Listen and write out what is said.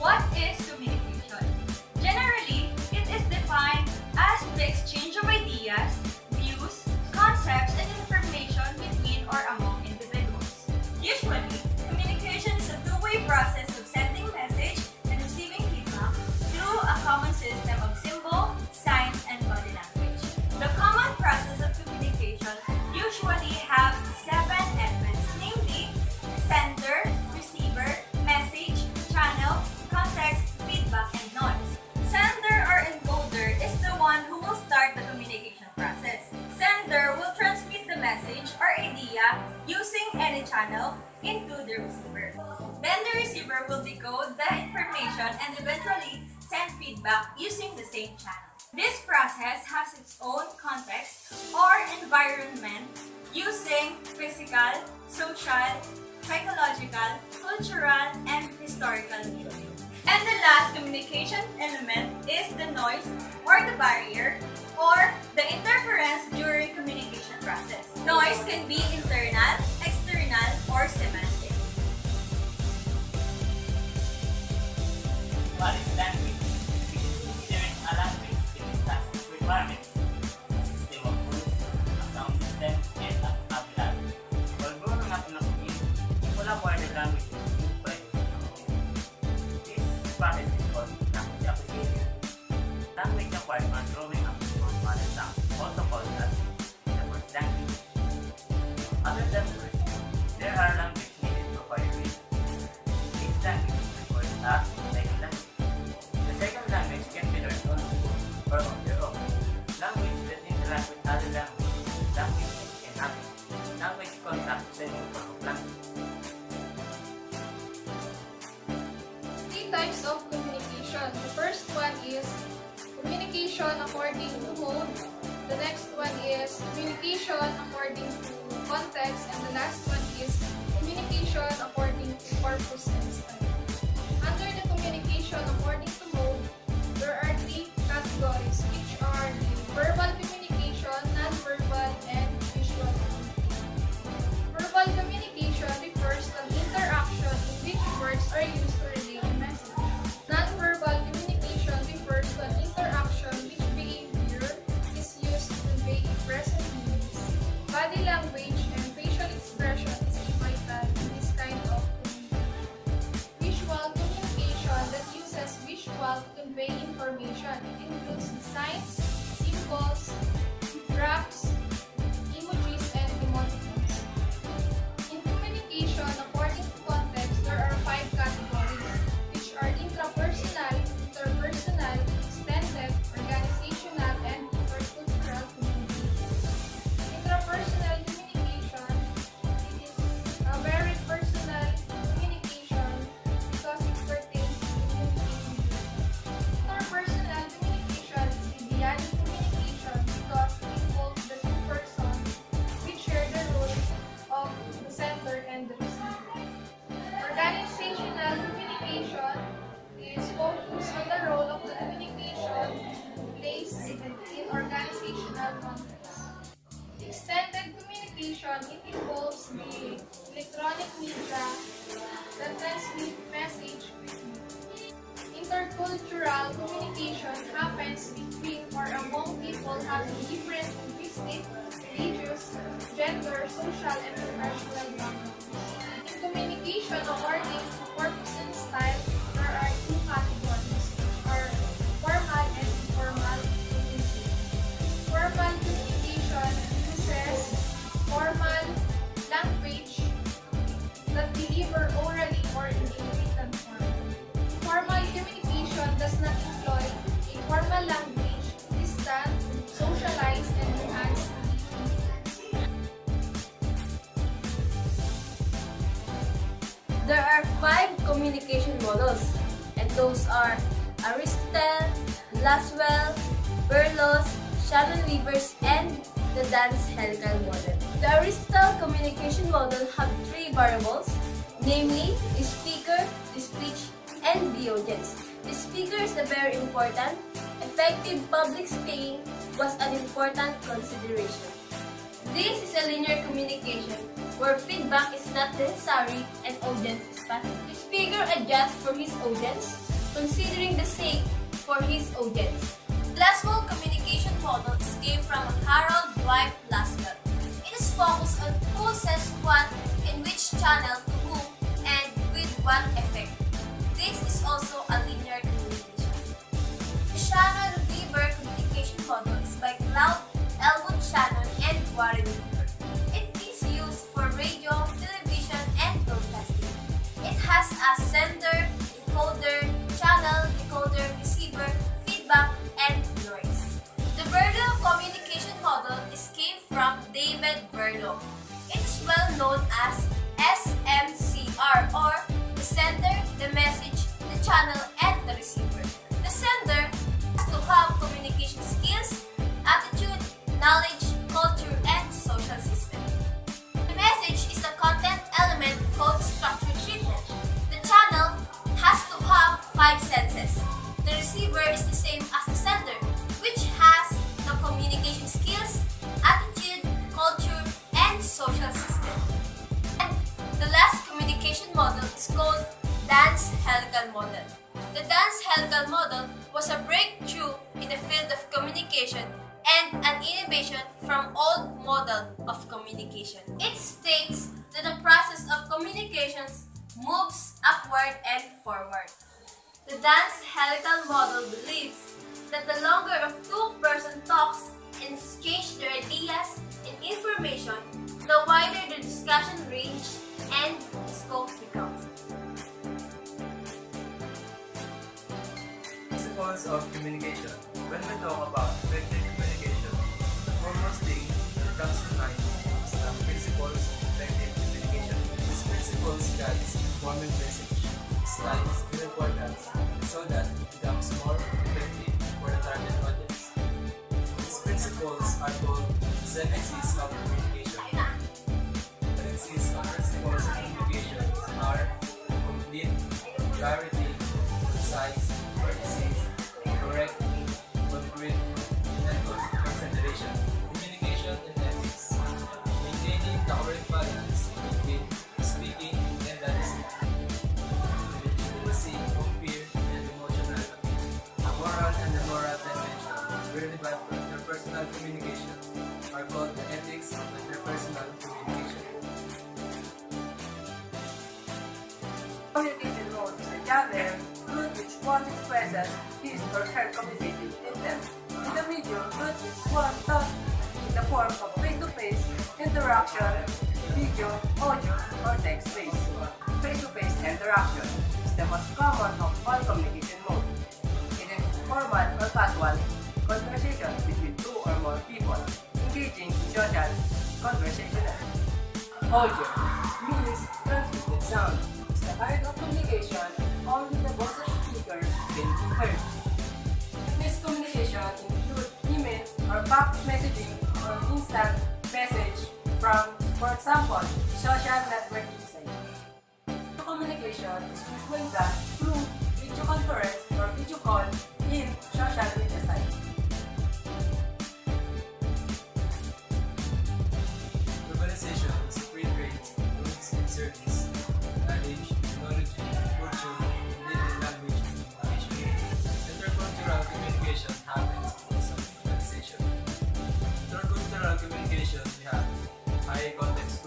What is communication? Generally, it is defined as the exchange of ideas, views, concepts, and information between or among individuals. Usually, communication is a two-way process of sending message and receiving feedback through a common system of symbol, signs, and body language. The common process of communication usually have 7 elements, namely sender, receiver, message, channel, context, feedback, and noise. Sender or encoder is the one who will start the communication process. Sender will transmit the message or idea using any channel into the receiver. Then the receiver will decode the information and eventually send feedback using the same channel. This process has its own context or environment using physical, social, psychological, cultural, and historical milieu. And the last communication element is the noise or the barrier or the interference during communication process. Noise can be internal, external, or semantic. What is language? Considering a language it has its requirements, a system of rules, a sound system, and a vocabulary. Although ang ating nakunin, wala po ay language is used by the This process is called language acquisition. Language acquired by growing up from mother tongue, also called as the first language. Other than first, there are languages needed to acquire it. This language is referred as second language. The second language can be learned on school or on their own. Language that interact with other languages. Language can happen. Language contact is a new form of language. Three types of communication. The first one is communication according to mode. The next one is communication according to context. And the last one is communication according to purpose and style. Under the communication according to mode, there are 3 categories, which are the verbal communication, non-verbal, and visual communication. Verbal communication refers to an interaction in which words are used to relay a message. Non-verbal communication refers to an interaction which behavior is used to convey present meanings. Body language and facial expression is vital in this kind of communication. Visual communication that uses visual to convey information. It includes signs, symbols, graphs, emojis, and emoticons. In communication, according to context, there are 5 categories, which are intrapersonal, interpersonal, extended, organizational, and intercultural communication. Intrapersonal communication is a very personal communication because it pertains to communication. Interpersonal communication is idiotic communication because it involves the 2 persons which share the role of the sender and the receiver. Organizational communication is focused on the role of the communication plays in organizational context. Extended communication, it involves the electronic media that transmit message quickly. Intercultural communication happens between or among people having different linguistic, religious, gender, social, and professional backgrounds. In communication according to purpose and style, there are 2 categories, which are formal and informal communication. Formal communication uses formal language that deliver orally or in a written form. Formal communication does not employ a formal language, distant, socialize, and enhance relationships. There are 5 communication models, and those are Aristotle, Laswell, Berlos, Shannon-Weavers, and the Dance-Helical model. The Aristotle communication model have 3 variables, namely the speaker, the speech, and the audience. The speaker is a very important. Effective public speaking was an important consideration. This is a linear communication where feedback is not necessary and audience is passive. The speaker adjusts for his audience considering the sake for his audience. Laswell communication model came from Harold Dwight Laswell. It is focused on who says what, in which channel, to whom, and with what effect. This is also a linear communication. The Shannon-Weaver communication model is by Cloud, Elwood Shannon, and Warren Weaver. It is used for radio, television, and broadcasting. It has a sender, encoder, channel, decoder, receiver, feedback, and noise. The Verlo communication model came from David Verlo. It is well known as SMCR, or the sender, the message, the channel, and the receiver. The sender has to have communication skills, attitude, knowledge, culture, and social system. The message is a content element called structure treatment. The channel has to have 5 senses. The receiver is the same as the sender, which has the communication skills, attitude, culture, and social system. And the last communication model is called Dance Helical Model. The Dance Helical Model was a breakthrough in the field of communication and an innovation from old model of communication. It states that the process of communications moves upward and forward. The Dance Helical Model believes that the longer of two person talks and exchange their ideas and information, the wider the discussion range and scope becomes. Principles of communication. When we talk about effective communication, the foremost thing that comes to mind is the principles of effective communication. These principles guides informing message, styles, and importance so that it becomes more effective for the target audience. These principles are called the 7 C's of communication. The 7 C's of principles of communication are complete, clarity, concise, precise, correct, concrete, and concentration. Communication and ethics. Maintaining the correct balance between speaking and the listening. The legitimacy of fear and emotional appeal. The moral and the moral dimension relevant to interpersonal communication are called the ethics of interpersonal communication. Communication mode is the channel through which one expresses his or her communicative intent. In the medium through which one talks in the form of face-to-face interaction, video, audio, or text-based. Face-to-face interaction is the most common of all communication modes. It is formal or casual conversation between two or more people engaging in social conversation. Audio means transmitted sound. It's the kind of communication only the voice of the speaker can be heard. This communication includes email or fax messaging or instant message from, for example, social networking site. Communication is usually done through video conference or video call in social media site. Globalization is free trade, goods and service, knowledge, technology, culture, and language communication. Intercultural communication happens because of globalization. Intercultural communication, we have high context